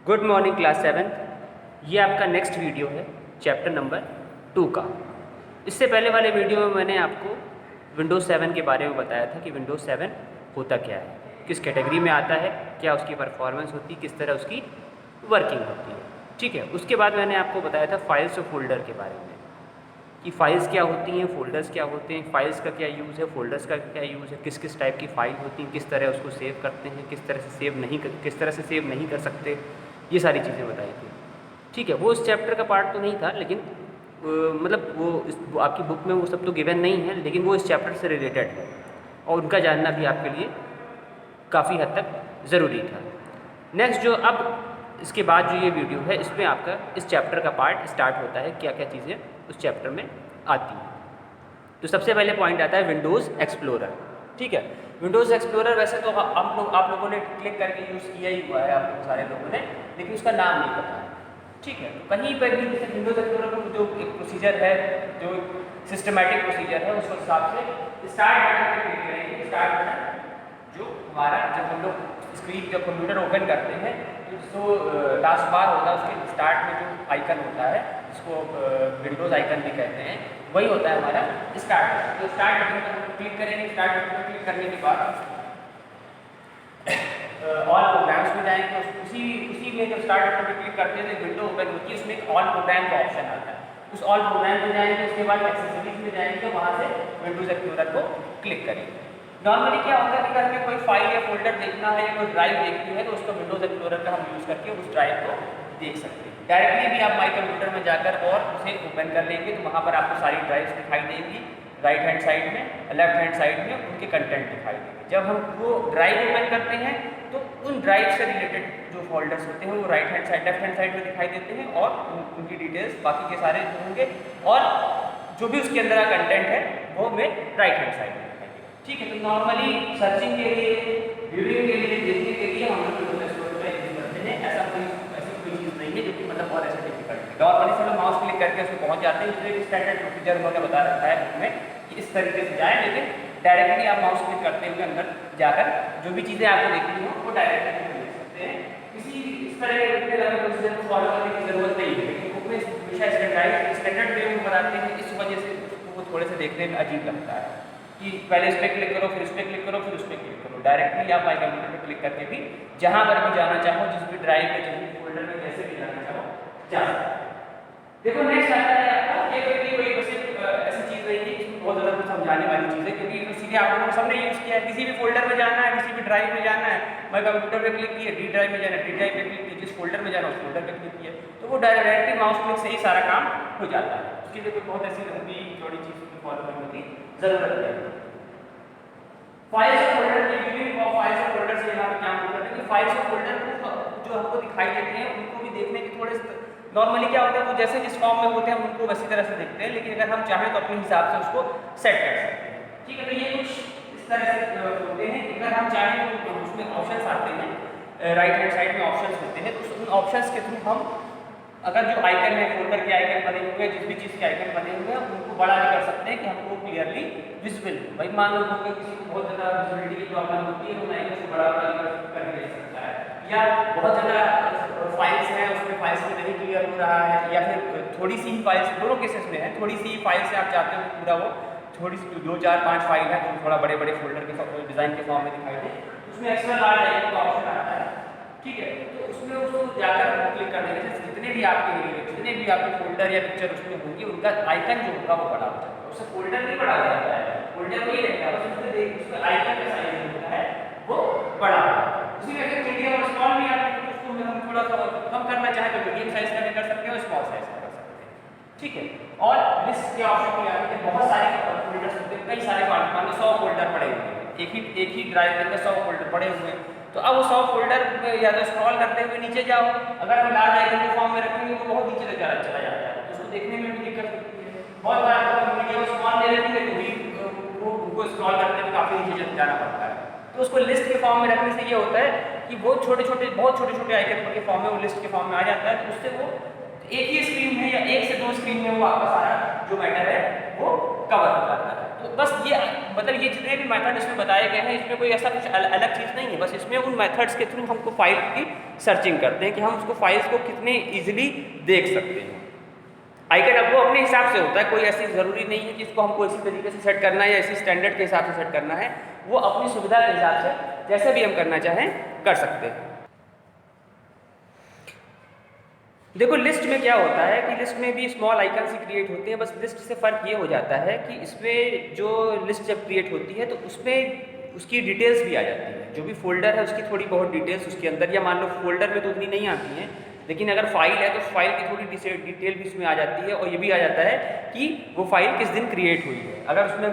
Good morning class 7। ये आपका next video है चैप्टर नंबर 2 का। इससे पहले वाले वीडियो में मैंने आपको विंडोज़ 7 के बारे में बताया था कि विंडोज़ 7 होता क्या है, किस कैटेगरी में आता है, क्या उसकी परफॉर्मेंस होती है, किस तरह उसकी वर्किंग होती है। ठीक है, उसके बाद मैंने आपको बताया था फाइल्स और फोल्डर के बारे में कि फाइल्स क्या होती हैं, फोल्डर्स क्या होते हैं, फाइल्स का क्या यूज़ है, फोल्डर्स का क्या यूज़ है, किस किस टाइप की फ़ाइल होती हैं, किस तरह उसको सेव करते हैं, किस तरह से सेव नहीं कर सकते, ये सारी चीज़ें बताई थी। ठीक है, वो इस चैप्टर का पार्ट तो नहीं था, लेकिन मतलब वो आपकी बुक में वो सब तो गिवन नहीं है, लेकिन वो इस चैप्टर से रिलेटेड है और उनका जानना भी आपके लिए काफ़ी हद तक ज़रूरी था। नेक्स्ट जो अब इसके बाद जो ये वीडियो है, इसमें आपका इस चैप्टर का पार्ट स्टार्ट होता है, क्या क्या चीज़ें उस चैप्टर में आती हैं। तो सबसे पहले पॉइंट आता है विंडोज़ एक्सप्लोरर। ठीक है, विंडोज़ एक्सप्लोरर वैसे तो आप लोगों ने क्लिक करके यूज़ किया ही हुआ है, आप लोग सारे लोगों ने, लेकिन उसका नाम नहीं पता है। ठीक है, तो कहीं पर भी जैसे विंडोज़ एक्सप्लोरर का जो एक प्रोसीजर है, जो सिस्टमेटिक प्रोसीजर है, उस हिसाब से स्टार्ट बटन पर क्लिक करेंगे। स्टार्ट बटन जो हमारा, जब हम लोग स्क्रीन जब कंप्यूटर ओपन करते हैं तो जो टास्क बार होता है उसके स्टार्ट में जो आइकन होता है, जिसको विंडोज़ आइकन भी कहते हैं, वही होता है हमारा स्टार्ट बटन। तो स्टार्ट बटन पर क्लिक करेंगे। स्टार्ट बटन पर क्लिक करने के बाद ऑल प्रोग्राम्स में जाएंगे। उसी में जब स्टार्ट बटन पर क्लिक करते हैं तो विंडो ओपन होती है, उसमें एक ऑल प्रोग्राम का ऑप्शन आता है। उस ऑल प्रोग्राम में जाएंगे, उसके बाद एक्सेसरीज में जाएंगे, वहाँ से विंडोज़ एक्सप्लोरर को क्लिक करेंगे। नॉर्मली क्या होता है कि अगर हमें कोई फाइल या फोल्डर देखना है या कोई ड्राइव देखनी है तो उसको विंडोज़ एक्सप्लोरर का हम यूज़ करके उस ड्राइव को देख सकते हैं। डायरेक्टली भी आप माई कंप्यूटर में जाकर और उसे ओपन कर लेंगे तो वहाँ पर आपको सारी ड्राइव्स दिखाई देंगी। राइट हैंड साइड में, लेफ्ट हैंड साइड में उनके कंटेंट दिखाई देंगे। जब हम वो ड्राइव ओपन करते हैं तो उन ड्राइव से रिलेटेड जो फोल्डर्स होते हैं वो right hand side, left hand side में दिखाई देते हैं और उनकी डिटेल्स बाकी के सारे होंगे, और जो भी उसके अंदर का कंटेंट है वो हमें राइट हैंड साइड में दिखाई देगा। ठीक है, तो नॉर्मली सर्चिंग के लिए, व्यूइंग के लिए, देखने के लिए हम लोग विंडोज़ एक्सप्लोरर का यूज़ करते हैं। ऐसा कोई चीज़ नहीं है जो कि मतलब बहुत ऐसा डिफिकल्ट है। नॉर्मली से लोग माउस क्लिक करके उसमें पहुँच जाते हैं। इसलिए स्टैंडर्ड प्रोसीजर उन्होंने बता रखा है बुक में कि इस तरीके से जाएँ, लेकिन डायरेक्टली आप माउस क्लिक करते हुए अंदर जाकर जो भी चीज़ें आपको देखनी हो वो डायरेक्टली देख सकते हैं। किसी इस तरह के प्रोसीजर को फॉलो करने की जरूरत नहीं है, लेकिन बुक में हमेशा स्टैंडर्ड वे में बनाते हैं। इस वजह से उसको थोड़े से देखने में अजीब लगता है कि पहले इस पर क्लिक करो, फिर इस पर क्लिक करो, फिर उस पर क्लिक करो। डायरेक्टली आप माई कंप्यूटर पर क्लिक करके भी जहाँ पर भी जाना चाहो, जिस भी ड्राइव में, जिस भी फोल्डर में, जैसे भी जाना चाहो जा सकते हैं। देखो नेक्स्ट आता है आपका, ये कोई ऐसी चीज़ नहीं है इसमें बहुत ज़्यादा कुछ समझाने वाली चीज़ है, क्योंकि सीधे आप लोगों ने सबने यूज़ किया है। किसी भी फोल्डर में जाना है, किसी भी ड्राइव में जाना है, मैं कंप्यूटर पे क्लिक किया, डी ड्राइव में जाना है, डी ड्राइव पे क्लिक किया, जिस फोल्डर में जाना है उस फोल्डर पे क्लिक किया, तो वो डायरेक्टली माउस क्लिक से ही सारा काम हो जाता है। उसके लिए कोई बहुत ऐसी लंबी चौड़ी चीज़ को फॉलो करने की ज़रूरत नहीं है। फाइल्स और फोल्डर की व्यूइंग और फाइल्स और फोल्डर से यहाँ पे क्या करते हैं कि फाइल्स और फोल्डर जो हमको दिखाई देते हैं उनको भी देखने की थोड़े नॉर्मली क्या होता है वो जैसे जिस फॉर्म में होते हैं हम उनको वैसी तरह से देखते हैं, लेकिन अगर हम चाहें तो अपने हिसाब से उसको सेट कर सकते हैं। ठीक है, तो ये कुछ इस तरह से होते हैं। अगर हम चाहें तो उसमें ऑप्शंस आते हैं, राइट हैंड साइड में ऑप्शंस होते हैं, तो उन ऑप्शंस के थ्रू हम अगर जो आइकन है, फोल्डर के आइकन बने हुए हैं, जिस भी चीज़ के आइकन बने हुए हैं उनको बड़ा भी कर सकते हैं कि हमको क्लियरली विजिबल हो। भाई मान लो कि किसी को बहुत ज़्यादा विजिबिलिटी की प्रॉब्लम होती है तो मैं इसे बड़ा करके दे सकता है, या बहुत ज़्यादा फाइल्स हैं उसमें फाइल्स में नहीं क्लियर हो रहा है, या फिर थोड़ी सी ही फाइल्स, दोनों केसेस में है, थोड़ी सी ही फाइल से आप चाहते हो पूरा वो थोड़ी सी 2, 4, 5 फाइल है तो थोड़ा बड़े बड़े फोल्डर के डिज़ाइन के फॉर्म में दिखाई दे, उसमें एक्स्ट्रा लार्ज आइकन का ऑप्शन आता है। ठीक है, तो उसमें उसको जाकर क्लिक कर देने से जितने भी आपके फोल्डर या पिक्चर उसमें होंगी उनका आइकन जो होगा वो बड़ा हो जाता है। उससे फोल्डर नहीं बड़ा हो जाता है, फोल्डर नहीं रहता है, उसमें आइकन का साइज जो होता है वो बड़ा हो जाता है। उसी में अगर मीडियम और स्मॉल भी आते हैं तो उसको हम थोड़ा सा कम करना चाहें तो मीडियम साइज का भी कर सकते हैं और स्मॉल साइज का कर सकते हैं। ठीक है, और लिस्ट के ऑप्शन भी आते हैं, बहुत सारे फोल्डर्स होते हैं, कई सारे मान लो 100 फोल्डर पड़े हुए हैं, एक ही ड्राइव में 100 फोल्डर पड़े हुए हैं, तो अब वो 100 फोल्डर या तो स्क्रॉल करते हुए नीचे जाओ, अगर हम लार्ज आइकन के फॉर्म में रखेंगे तो बहुत नीचे तक चला जाता है, उसको देखने में भी दिक्कत होती है। बहुत बार मीडियम स्मॉल ले लेते हैं तो भी वो उनको स्क्रॉल करते हुए काफ़ी नीचे जाना पड़ता है। तो उसको लिस्ट के फॉर्म में रखने से ये होता है कि बहुत छोटे छोटे आइकन के फॉर्म में वो लिस्ट के फॉर्म में आ जाता है, तो उससे वो एक ही स्क्रीन में या 1 से 2 स्क्रीन में वो आपका सारा जो मैटर है वो कवर हो जाता है। बस ये मतलब ये जितने भी मेथड इसमें बताए गए हैं, इसमें कोई ऐसा कुछ अलग चीज़ नहीं है, बस इसमें उन मेथड्स के थ्रू हमको फाइल की सर्चिंग करते हैं कि हम उसको फाइल्स को कितने ईजिली देख सकते हैं। आइकन अब वो अपने हिसाब से होता है, कोई ऐसी ज़रूरी नहीं है कि इसको हमको इसी तरीके से सेट करना है या इसी स्टैंडर्ड के हिसाब से सेट करना है, वो अपनी सुविधा के हिसाब से जैसे भी हम करना चाहें कर सकते हैं। देखो लिस्ट में क्या होता है कि लिस्ट में भी स्मॉल आइकन से क्रिएट होते हैं, बस लिस्ट से फ़र्क ये हो जाता है कि इसमें जो लिस्ट जब क्रिएट होती है तो उसमें उसकी डिटेल्स भी आ जाती है, जो भी फोल्डर है उसकी थोड़ी बहुत डिटेल्स उसके अंदर, या मान लो फोल्डर में तो उतनी नहीं आती हैं, लेकिन अगर फाइल है तो फाइल की थोड़ी डिटेल भी इसमें आ जाती है, और ये भी आ जाता है कि वो फाइल किस दिन क्रिएट हुई है। अगर उसमें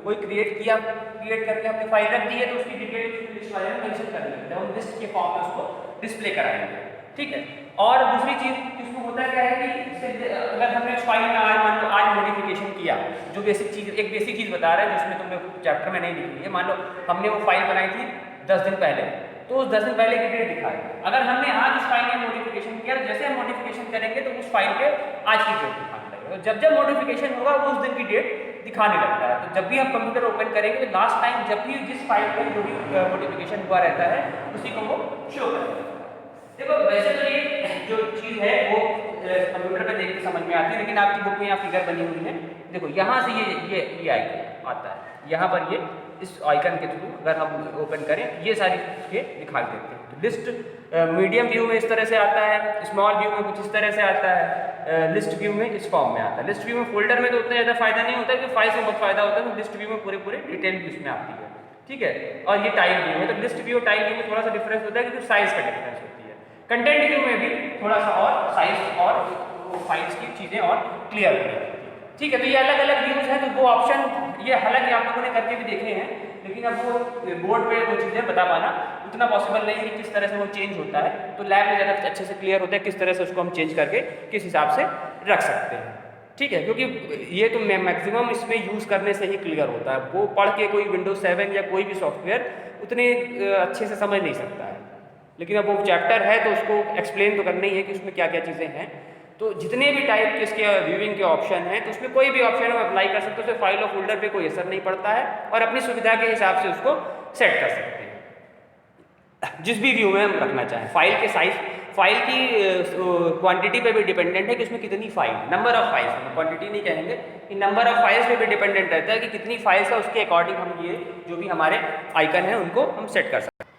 कोई क्रिएट करके हमने फाइल रख दी है तो उसकी डिटेल लिस्ट वाले में मेंशन कर देते हैं, हम लिस्ट के फॉर्म में उसको डिस्प्ले कराएंगे, ठीक है। और दूसरी चीज़ इसमें होता क्या है कि अगर हमने उस फाइल में आज मॉडिफिकेशन किया, जो बेसिक चीज़, एक बेसिक चीज़ बता रहा है जिसमें तुमने चैप्टर में नहीं लिखी है, मान लो हमने वो फाइल बनाई थी 10 दिन पहले, तो उस 10 दिन पहले की डेट दिखाई। अगर हमने आज उस फाइल में मॉडिफिकेशन किया, जैसे हम मॉडिफिकेशन करेंगे तो उस फाइल पे आज की डेट दिखाने लगेगा, जब जब मॉडिफिकेशन होगा वो उस दिन की डेट दिखाने लगता है। तो जब भी हम कंप्यूटर ओपन करेंगे तो लास्ट टाइम जब भी जिस फाइल पर जो भी मॉडिफिकेशन हुआ रहता है उसी को वो शो करेगा। देखो वैसे तो ये जो चीज़ है वो कंप्यूटर पे देख के समझ में आती है, लेकिन आपकी बुक में यहाँ फिगर बनी हुई है, देखो यहाँ से ये आइकन आता है, यहाँ पर ये इस आइकन के थ्रू अगर हम ओपन करें ये सारी चीज़ें दिखाई देती हैं। तो लिस्ट मीडियम व्यू में इस तरह से आता है, स्मॉल व्यू में कुछ इस तरह से आता है, लिस्ट व्यू में इस फॉर्म में आता है। लिस्ट व्यू में फोल्डर में तो उतना ज़्यादा फायदा नहीं होता है कि फाइल से बहुत फायदा होता है, तो लिस्ट व्यू में पूरे डिटेल भी उसमें आती है, ठीक है। और ये टाइप व्यू है, तो लिस्ट व्यू और टाइप व्यू में थोड़ा सा डिफरेंस होता है क्योंकि साइज का डिफरेंस होती है। कंटेंट व्यू में भी थोड़ा सा और साइज और फाइल्स की चीज़ें और क्लियर हो जाती है, ठीक है। तो ये अलग अलग व्यूज हैं, तो वो ऑप्शन ये हालांकि आप लोगों ने करके भी देखे हैं, लेकिन अब वो बोर्ड पे वो चीज़ें बता पाना उतना पॉसिबल नहीं है कि किस तरह से वो चेंज होता है, तो लैब में ज़्यादा अच्छे से क्लियर होता है किस तरह से उसको हम चेंज करके किस हिसाब से रख सकते हैं, ठीक है। क्योंकि ये तो मैक्सिमम इसमें यूज़ करने से ही क्लियर होता है, वो पढ़ के कोई विंडोज 7 या कोई भी सॉफ्टवेयर उतने अच्छे से समझ नहीं सकता है, लेकिन अब वो चैप्टर है तो उसको एक्सप्लेन तो करना ही है कि उसमें क्या क्या चीज़ें हैं। तो जितने भी टाइप के इसके व्यूइंग के ऑप्शन हैं तो उसमें कोई भी ऑप्शन हम अप्लाई कर सकते हो, उससे फाइल और फोल्डर पे कोई असर नहीं पड़ता है, और अपनी सुविधा के हिसाब से उसको सेट कर सकते हैं जिस भी व्यू में हम रखना चाहें। फाइल के साइज, फाइल की क्वांटिटी पे भी डिपेंडेंट है कि उसमें कितनी file, number of files, quantity नहीं कहेंगे कि नंबर ऑफ फाइल्स पे भी डिपेंडेंट रहता है कि कितनी फाइल्स है, उसके अकॉर्डिंग हम ये जो भी हमारे आइकन है उनको हम सेट कर सकते हैं।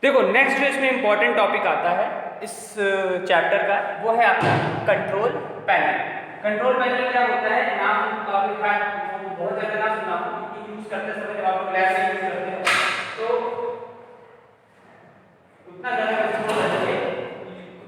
देखो नेक्स्ट जो इसमें इंपॉर्टेंट टॉपिक आता है इस चैप्टर का, वो है आपका कंट्रोल पैनल। कंट्रोल पैनल क्या होता है, नाम आपने बहुत ज़्यादा ना सुना हो कि यूज़ करते समय जब आप क्लास में यूज़ करते हैं तो उतना ज़्यादा कंट्रोल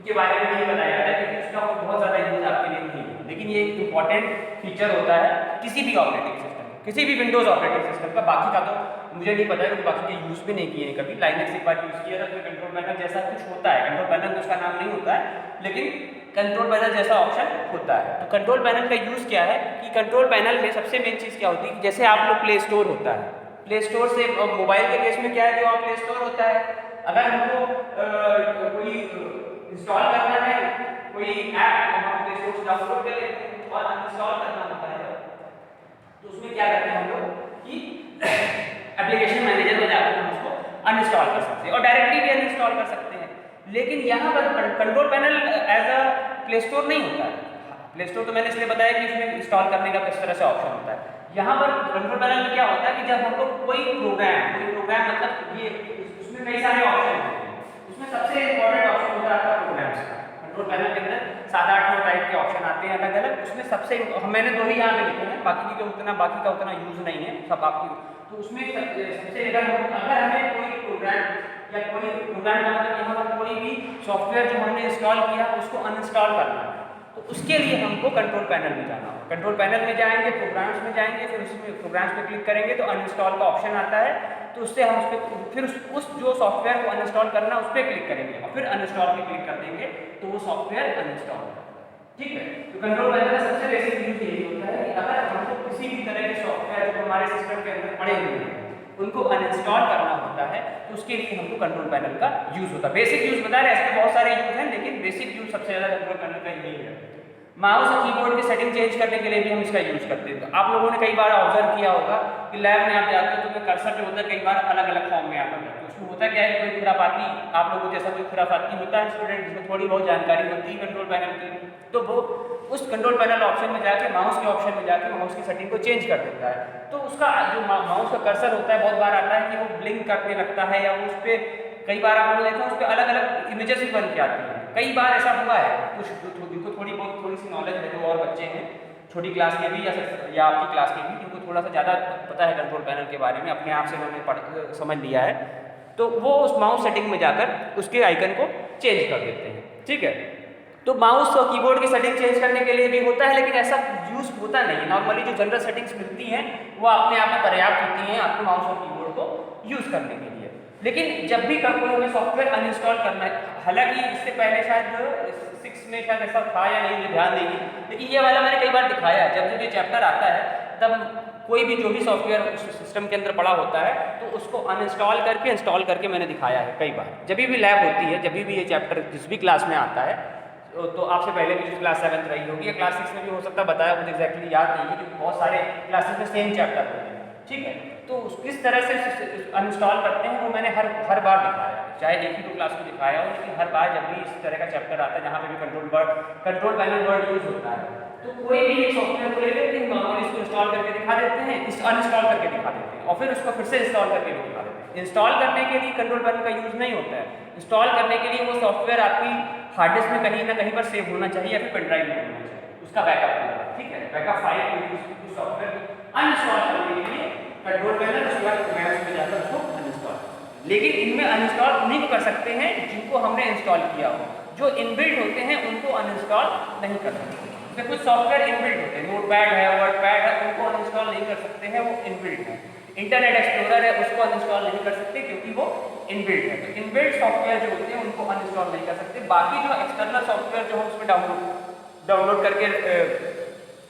के बारे में नहीं बताया जाता है क्योंकि उसका बहुत ज़्यादा यूज आपके लिए नहीं है, लेकिन ये एक इंपॉर्टेंट फीचर होता है किसी भी ऑपरेटिंग सिस्टम, किसी भी विंडोज ऑपरेटिंग सिस्टम का। बाकी का तो मुझे नहीं पता है क्योंकि बाकी के यूज़ भी नहीं किए हैं कभी। लाइनक्स एक बार यूज़ किया था तो कंट्रोल पैनल जैसा कुछ होता है, कंट्रोल पैनल तो उसका नाम नहीं होता है लेकिन कंट्रोल पैनल जैसा ऑप्शन होता है। तो कंट्रोल पैनल का यूज़ क्या है कि कंट्रोल पैनल में सबसे मेन चीज़ क्या होती है, जैसे आप लोग प्ले स्टोर होता है, प्ले स्टोर से मोबाइल के केस में क्या है, जो प्ले स्टोर होता है, अगर हमको कोई इंस्टॉल करना है, कोई ऐप हम प्ले स्टोर से डाउनलोड कर लेते हैं और इंस्टॉल करना होता है, तो उसमें क्या करते हैं हम लोग कि एप्लीकेशन मैनेजर में जाकर हम उसको अनइंस्टॉल कर सकते हैं और डायरेक्टली भी अनइंस्टॉल कर सकते हैं। लेकिन यहाँ पर control panel as a play store नहीं होता है। प्ले स्टोर तो मैंने इसलिए बताया कि उसमें इंस्टॉल करने का किस तरह से ऑप्शन होता है। यहाँ पर कंट्रोल पैनल में क्या होता है कि जब हम लोग कोई प्रोग्राम मतलब ये उसमें कई सारे ऑप्शन होते हैं, उसमें सबसे इंपॉर्टेंट ऑप्शन होता है आपका प्रोग्राम्स का। कंट्रोल पैनल के अंदर 7-8 टाइप के ऑप्शन आते हैं अलग अलग, उसमें सबसे मैंने 2 ही यहाँ पे लिखे हैं, बाकी का उतना यूज नहीं है सब आपकी। तो उसमें सबसे अगर हमें कोई प्रोग्राम या कोई प्रोग्राम का मतलब यहाँ पर कोई भी सॉफ्टवेयर जो हमने इंस्टॉल किया उसको अनइंस्टॉल करना है, तो उसके लिए हमको कंट्रोल पैनल में जाना होगा। कंट्रोल पैनल में जाएंगे, प्रोग्राम्स में जाएंगे, फिर उसमें प्रोग्राम्स पे क्लिक करेंगे तो अनइंस्टॉल का ऑप्शन आता है, तो उससे हम उस पर फिर उस जो सॉफ्टवेयर को अनइंस्टॉल करना उस पर क्लिक करेंगे और फिर अनइंस्टॉल पे क्लिक कर देंगे तो वो सॉफ्टवेयर अनइंस्टॉल होगा। ठीक है, तो कंट्रोल पैनल का सबसे बेसिक यूज यही होता है कि अगर हमको किसी भी तरह के सॉफ्टवेयर जो हमारे सिस्टम के अंदर पड़े हुए हैं उनको अनइंस्टॉल करना होता है, तो उसके लिए हमको कंट्रोल पैनल का यूज होता है। बेसिक यूज बता रहे हैं, ऐसे बहुत सारे यूज हैं लेकिन बेसिक यूज सबसे ज़्यादा कंट्रोल पैनल का यही है। माउस और कीबोर्ड की सेटिंग चेंज करने के लिए भी हम इसका यूज करते हैं। तो आप लोगों ने कई बार ऑब्जर्व किया होगा कि लैब में आप जाते हो तो कर्सर जो होता है कई बार अलग अलग फॉर्म में आता है। तो उसमें होता क्या है, कोई खुराफाती आप लोगों जैसा कोई खुराफाती होता है स्टूडेंट जिसमें थोड़ी बहुत जानकारी होती है कंट्रोल पैनल की, तो वो उस कंट्रोल पैनल ऑप्शन में जाके माउस के ऑप्शन में जाके माउस की सेटिंग को चेंज कर देता है। तो उसका जो माउस का कर्सर होता है बहुत बार आता है कि वो ब्लिंक करने लगता है, या उस पर कई बार आप लोग देखो उस पर अलग अलग इमेजेस भी बन के आती हैं। कई बार ऐसा हुआ है, कुछ जिनको थोड़ी सी नॉलेज है, जो और बच्चे हैं छोटी क्लास के भी या आपकी क्लास के भी जिनको थोड़ा सा ज़्यादा पता है कंट्रोल पैनल के बारे में, अपने आप से उन्होंने समझ लिया है, तो वो उस माउस सेटिंग में जाकर उसके आइकन को चेंज कर देते हैं। ठीक है, तो माउस और कीबोर्ड की सेटिंग चेंज करने के लिए भी होता है, लेकिन ऐसा यूज होता नहीं है। नॉर्मली जो जनरल सेटिंग्स मिलती हैं वो अपने आप में पर्याप्त होती हैं आपके माउस और कीबोर्ड को यूज करने के लिए। लेकिन जब भी कोई हमें सॉफ्टवेयर अनइंस्टॉल करना है, हालांकि इससे पहले शायद 6 में शायद ऐसा था या नहीं, मुझे ध्यान नहीं है, लेकिन ये वाला मैंने कई बार दिखाया है। जब ये चैप्टर आता है तब कोई भी जो भी सॉफ्टवेयर उस सिस्टम के अंदर पड़ा होता है तो उसको अनइंस्टॉल करके इंस्टॉल करके मैंने दिखाया है कई बार। जब भी लैब होती है, जब भी ये चैप्टर जिस भी क्लास में आता है, तो आपसे पहले भी जो क्लास 7 रही होगी या क्लास 6 में भी हो सकता है, बताया मुझे एग्जैक्टली याद नहीं है क्योंकि बहुत सारे क्लासेस में सेम चैप्टर होते हैं। ठीक है, तो किस तरह से अनइंस्टॉल करते हैं वो मैंने हर बार दिखाया है, चाहे एक ही 2 क्लास में दिखाया हो, लेकिन हर बार जब भी इस तरह का चैप्टर आता है जहाँ पे भी कंट्रोल पैनल वर्ड यूज होता है, तो कोई भी एक सॉफ्टवेयर को ले लेते हैं, नॉर्मली इसको इंस्टॉल करके दिखा देते हैं, अनइंस्टॉल करके दिखा देते हैं, और फिर उसको फिर से इंस्टॉल करके भी दिखा देते हैं। इंस्टॉल करने के लिए कंट्रोल पैनल का यूज नहीं होता है। इंस्टॉल करने के लिए वो सॉफ्टवेयर आपकी हार्ड डिस्क में कहीं ना कहीं पर सेव होना चाहिए या फिर पेन ड्राइव में होना चाहिए, उसका बैकअप होगा। ठीक है, बैकअप फाइल को यूज सॉफ्टवेयर अनइंस्टॉल करने के लिए कंट्रोल पैनल उसके बाद कमांड्स में जाकर उसको अनइंस्टॉल। लेकिन इनमें अनइंस्टॉल उन्हीं को कर सकते हैं जिनको हमने इंस्टॉल किया हो, जो इनबिल्ट होते हैं उनको अनइंस्टॉल नहीं कर सकते। इसमें कुछ सॉफ्टवेयर इनबिल्ट होते हैं, नोटपैड है, वर्डपैड है, उनको अनइंस्टॉल नहीं कर सकते हैं, वो इनबिल्ट है। इंटरनेट एक्सप्लोरर है, उसको अनइंस्टॉल नहीं कर सकते क्योंकि वो इनबिल्ट है। तो इनबिल्ट सॉफ्टवेयर जो होते हैं उनको अनइंस्टॉल नहीं कर सकते। बाकी जो एक्सटर्नल सॉफ्टवेयर जो हम उसमें डाउनलोड करके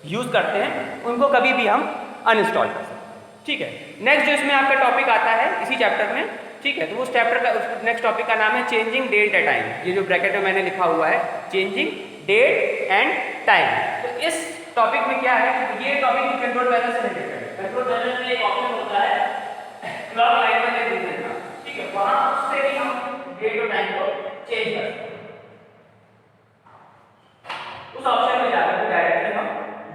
यूज करते हैं उनको कभी भी हम अनइंस्टॉल कर सकते हैं। ठीक है, नेक्स्ट जो इसमें आपका टॉपिक आता है इसी चैप्टर में, ठीक है, तो उस चैप्टर का नेक्स्ट टॉपिक का नाम है चेंजिंग डेट एंड टाइम। ये जो ब्रैकेट में मैंने लिखा हुआ है चेंजिंग डेट एंड टाइम। तो इस टॉपिक में क्या है, ये टॉपिक कंट्रोल पैनल से रिलेटेड है। कंट्रोल पैनल में एक ऑप्शन होता है क्लॉक लाइन में देखने का, ठीक है, वहां उससे भी हम डेट और टाइम को चेंज कर सकते हैं। उस ऑप्शन में जाकर डायरेक्टली हम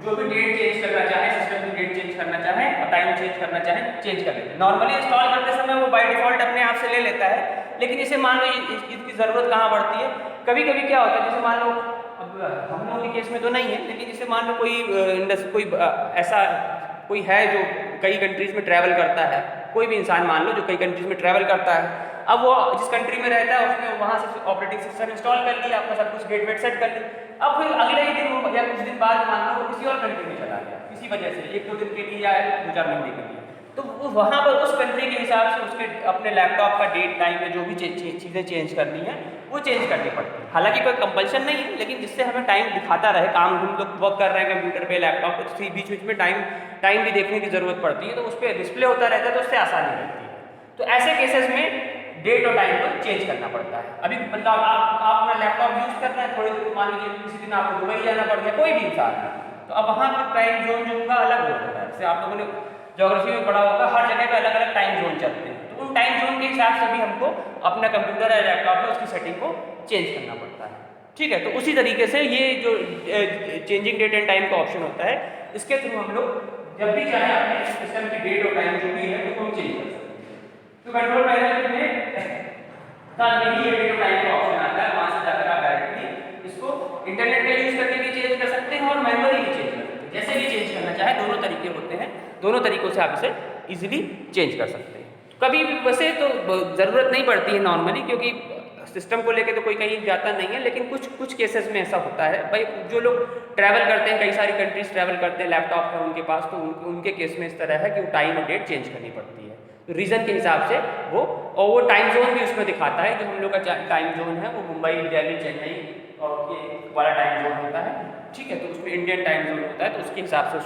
जो भी डेट चेंज करना चाहे, सिस्टम की डेट चेंज करना चाहे और टाइम चेंज करना चाहे, चेंज कर लेते हैं। नॉर्मली इंस्टॉल करते समय वो बाय डिफॉल्ट अपने आप से ले लेता है, लेकिन इसे मान लो इसकी ज़रूरत कहाँ पड़ती है, कभी कभी क्या होता है, जैसे मान लो अब हम लोगों के केस में तो नहीं है, लेकिन जैसे मान लो कोई ऐसा कोई है जो कई कंट्रीज़ में ट्रैवल करता है, कोई भी इंसान मान लो जो कई कंट्रीज़ में ट्रैवल करता है, अब वो जिस कंट्री में रहता है उसमें वहाँ से ऑपरेटिंग सिस्टम इंस्टॉल कर लिया, आपका सब कुछ डेट वेट सेट कर लिया, अब फिर अगले ही दिन या कुछ दिन बाद मान लो किसी और कंट्री में चला गया किसी वजह से, 1-2 दिन के लिए या 2-4 महीने के लिए, तो वो वहाँ पर उस कंट्री के हिसाब से उसके अपने लैपटॉप का डेट टाइम में जो भी चीज़ें चेंज करनी है वो चेंज करनी पड़ती है। हालांकि कोई कंपल्शन नहीं है, लेकिन जिससे हमें टाइम दिखाता रहे, काम हम लोग वर्क कर रहे हैं कंप्यूटर पे लैपटॉप पे, बीच बीच में टाइम भी देखने की ज़रूरत पड़ती है, तो उस पर डिस्प्ले होता रहता है तो उससे आसानी रहती है। तो ऐसे केसेस में डेट और टाइम को चेंज करना पड़ता है। अभी मतलब आप अपना लैपटॉप यूज़ करना है, थोड़ी देर मान लीजिए किसी दिन आपको दुबई जाना पड़ गया, कोई भी इंसान है, तो अब वहाँ पर टाइम जोन जो होगा अलग हो जाता है। जैसे आप लोगों ने ज्योग्राफी में पढ़ा होगा, हर जगह पे अलग अलग टाइम जोन चलते हैं, तो उन टाइम जोन के हिसाब से भी हमको अपना कंप्यूटर या लैपटॉप में उसकी सेटिंग को चेंज करना पड़ता है। ठीक है, तो उसी तरीके से ये जो चेंजिंग डेट एंड टाइम का ऑप्शन होता है, इसके थ्रू हम लोग जब भी चाहे अपने सिस्टम की डेट और टाइम जो भी है उसको चेंज कर सकते हैं। तो कंट्रोल पैनल में यही डेट और टाइम का ऑप्शन आता है, वहाँ से जाकर आप डायरेक्टली इसको इंटरनेट का यूज करके भी चेंज कर सकते हैं और मैनुअली भी चेंज कर सकते हैं, जैसे भी चेंज करना चाहे, दोनों तरीके होते हैं, दोनों तरीकों से आप इसे इजीली चेंज कर सकते हैं। कभी वैसे तो ज़रूरत नहीं पड़ती है नॉर्मली, क्योंकि सिस्टम को लेके तो कोई कहीं जाता नहीं है, लेकिन कुछ केसेस में ऐसा होता है भाई, जो लोग ट्रैवल करते हैं, कई सारी कंट्रीज ट्रैवल करते हैं, लैपटॉप है उनके पास, तो उनके केस में इस तरह है कि वो टाइम और डेट चेंज करनी पड़ती है, तो रीज़न के हिसाब से वो टाइम जोन भी उसमें दिखाता है। जो हम लोग का टाइम जोन है वो मुंबई, दिल्ली, चेन्नई और ये वाला टाइम जोन होता है, ठीक है, तो उसमें इंडियन टाइम जोन होता है, तो उसके हिसाब से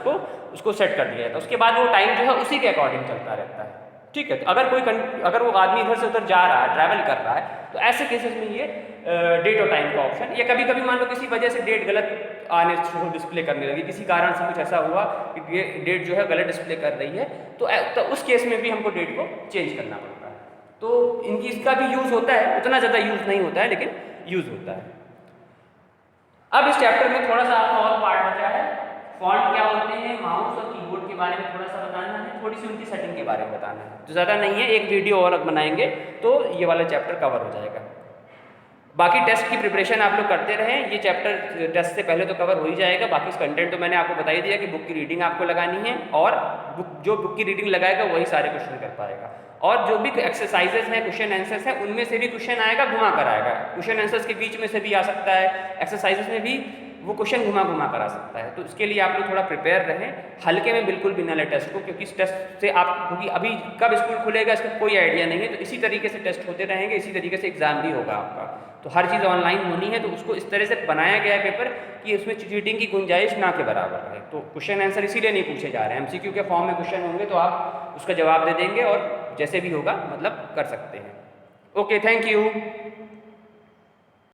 उसको सेट कर दिया जाता है। उसके बाद वो टाइम जो है उसी के अकॉर्डिंग चलता रहता है। ठीक है, तो अगर वो आदमी इधर से उधर जा रहा है, ट्रैवल कर रहा है, तो ऐसे केसेस में ये डेट और टाइम का ऑप्शन, या कभी कभी मान लो किसी वजह से डेट गलत आने शो डिस्प्ले करने लगी, किसी कारण से कुछ ऐसा हुआ कि डेट जो है गलत डिस्प्ले कर रही है, तो उस केस में भी हमको डेट को चेंज करना पड़ता है। तो इनकी इसका भी यूज़ होता है, उतना ज़्यादा यूज़ नहीं होता है लेकिन यूज़ होता है। अब इस चैप्टर में थोड़ा सा आपका और पार्ट बचा है, फॉन्ट क्या होते हैं, माउस और कीबोर्ड के बारे में थोड़ा सा बताना है, थोड़ी सी उनकी सेटिंग के बारे में बताना है, जो ज़्यादा नहीं है, एक वीडियो और बनाएंगे तो ये वाला चैप्टर कवर हो जाएगा। बाकी टेस्ट की प्रिपरेशन आप लोग करते रहें, ये चैप्टर टेस्ट से पहले तो कवर हो ही जाएगा। बाकी कंटेंट तो मैंने आपको बता ही दिया कि बुक की रीडिंग आपको लगानी है, और जो बुक की रीडिंग लगाएगा वही सारे क्वेश्चन कर पाएगा। और जो भी एक्सरसाइजेस हैं, क्वेश्चन आंसर्स हैं, उनमें से भी क्वेश्चन आएगा, घुमा कर आएगा। क्वेश्चन आंसर्स के बीच में से भी आ सकता है, एक्सरसाइजेस में भी वो क्वेश्चन घुमा घुमा कर आ सकता है। तो इसके लिए आप लोग थोड़ा प्रिपेयर रहें, हल्के में बिल्कुल भी ना लें टेस्ट को, क्योंकि इस टेस्ट से आप, क्योंकि अभी कब स्कूल खुलेगा इसका कोई आइडिया नहीं है, तो इसी तरीके से टेस्ट होते रहेंगे, इसी तरीके से एग्जाम भी होगा आपका। तो हर चीज़ ऑनलाइन होनी है, तो उसको इस तरह से बनाया गया है पेपर कि उसमें चीटिंग की गुंजाइश ना के बराबर रहे। तो क्वेश्चन आंसर इसीलिए नहीं पूछे जा रहे हैं, MCQ के फॉर्म में क्वेश्चन होंगे तो आप उसका जवाब दे देंगे और जैसे भी होगा मतलब कर सकते हैं। Okay, thank you.